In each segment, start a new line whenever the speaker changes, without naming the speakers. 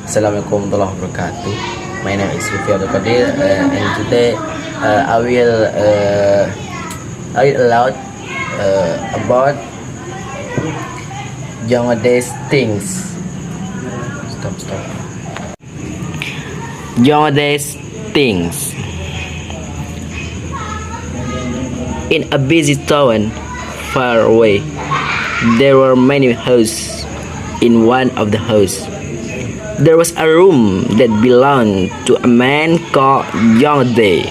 Assalamualaikum warahmatullahi wabarakatuh. My name is Lutfi Abdul Qodir, and today I will read aloud about Joongedai's things. Stop. Joongedai's things. In a busy town far away, there were many houses. In one of the houses, there was a room that belonged to a man called Joongedai.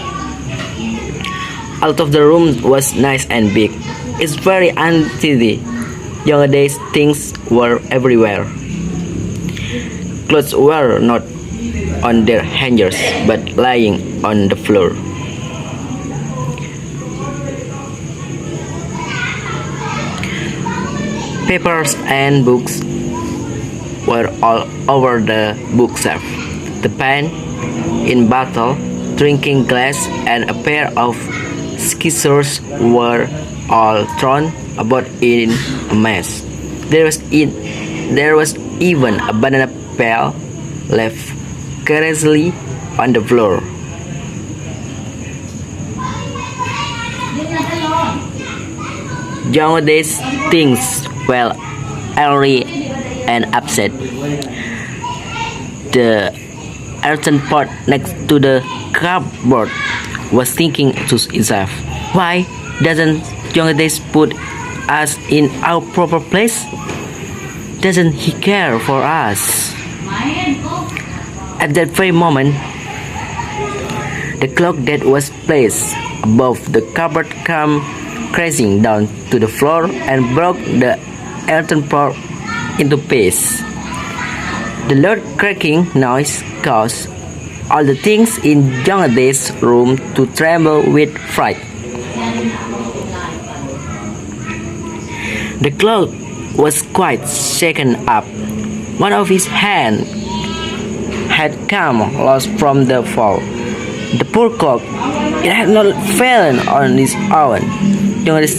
Out of the room was nice and big. It's very untidy. Joongedai's things were everywhere. Clothes were not on their hangers, but lying on the floor. Papers and books were all over the bookshelf. The pen in bottle, drinking glass, and a pair of scissors were all thrown about in a mess. There was even a banana peel left carelessly on the floor. Joongedai's things were angry and upset. The earthen pot next to the cupboard was thinking to itself, "Why doesn't Joongedai put us in our proper place? Doesn't he care for us?" At that very moment, the clock that was placed above the cupboard came crashing down to the floor and broke the earthen pot into pieces. The loud cracking noise caused all the things in Joongedai's room to tremble with fright. The clock was quite shaken up. One of his hands had come loose from the fall. The poor clock, it had not fallen on its own. Joongedai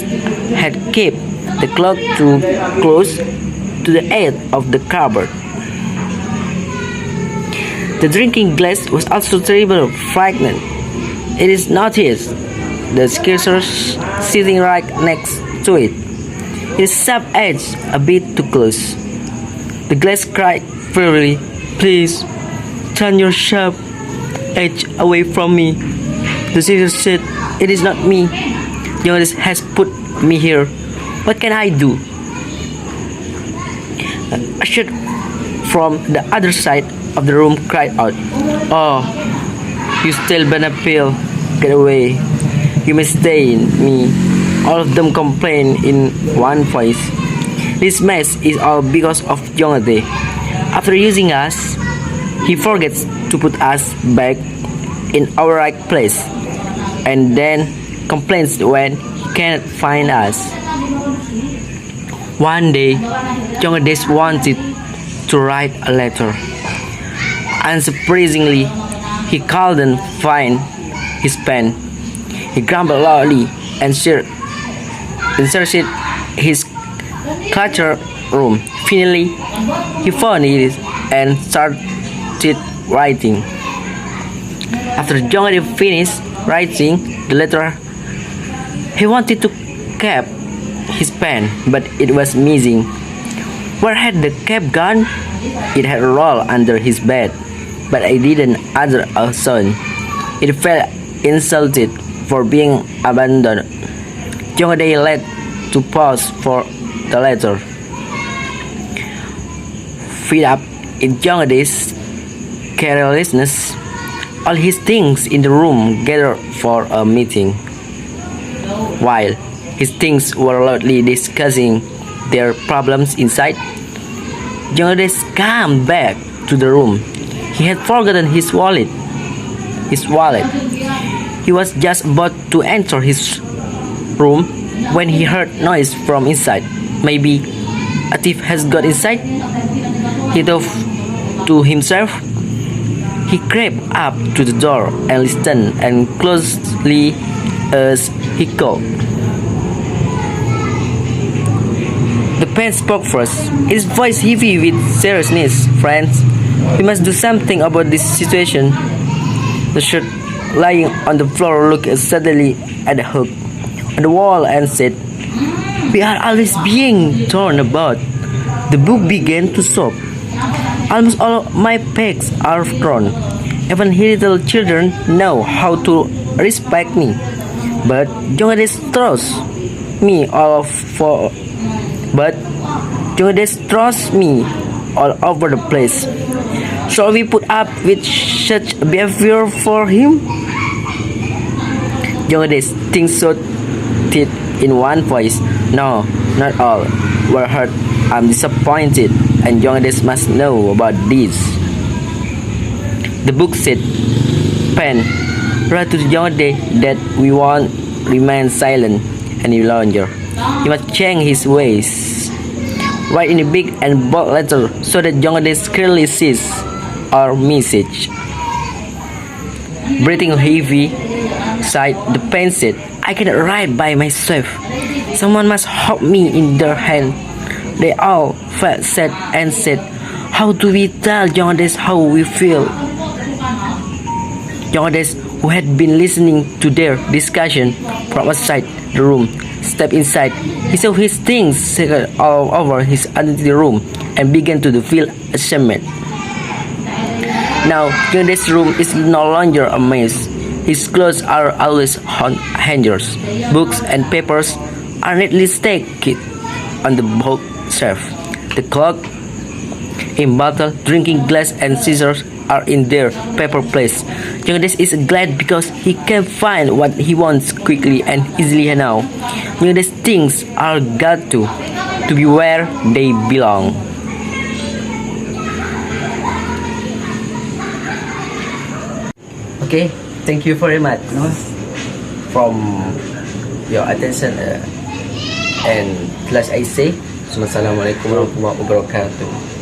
had kept the clock too close to the edge of the cupboard. The drinking glass was also terribly frightened. It is noticed the scissors sitting right next to it. Its sharp edge a bit too close. The glass cried furiously, "Please, turn your sharp edge away from me." The scissors said, "It is not me. Joongedai has put me here. What can I do?" A shot from the other side of the room cried out, "Oh, you stale banana peel, get away. You may stay in me." All of them complained in one voice. "This mess is all because of Joongedai. After using us, he forgets to put us back in our right place, and then complains when he cannot find us." One day, Joongedai wanted to write a letter. Unsurprisingly, he couldn't find his pen. He grumbled loudly and searched his cluttered room. Finally, he found it and started writing. After Joongedai finished writing the letter, he wanted to keep his pen, but it was missing. Where had the cap gone? It had rolled under his bed, but I didn't utter a sound. It felt insulted for being abandoned. Joongedai led to pause for the letter. Fed up in Joongedai's carelessness, all his things in the room gathered for a meeting. While his things were loudly discussing their problems inside, Joongedai came back to the room. He had forgotten his wallet. He was just about to enter his room when he heard noise from inside. Maybe a thief has got inside, he thought to himself. He crept up to the door and listened as closely as he could. The pen spoke first, his voice heavy with seriousness. "Friends, We must do something about this situation. The shirt lying on the floor looked suddenly at the hook on the wall and said, "We are always being torn about." The book began to sob. "Almost all of my pegs are torn. Even little children know how to respect me. But Joongedai throws me all for but Joongedai throws me all over the place. Shall we put up with such behavior for him?" Joongedai thinks so it in one voice. "No, not all were hurt. I'm disappointed, and Joongedai must know about this." The book said, "Pen, write to Joongedai that we won't remain silent any longer. He must change his ways. Write in a big and bold letter so that Joongedai clearly sees our message." Breathing heavy, sighed the pen said, "I cannot write by myself. Someone must hold me in their hand." They all felt sad and said, "How do we tell Joongedai how we feel?" Joongedai, who had been listening to their discussion from outside the room, stepped inside. He saw his things scattered all over his empty room and began to feel ashamed. Now, Joongedai's room is no longer a mess. His clothes are always on hangers. Books and papers are neatly stacked on the bookshelf. The clock, a bottle, drinking glass, and scissors are in their proper place. Joongedai is glad because he can find what he wants quickly and easily now. Joongedai's things are got to be where they belong. Okay, thank you very much from your attention and plus I say, Assalamualaikum warahmatullahi wabarakatuh.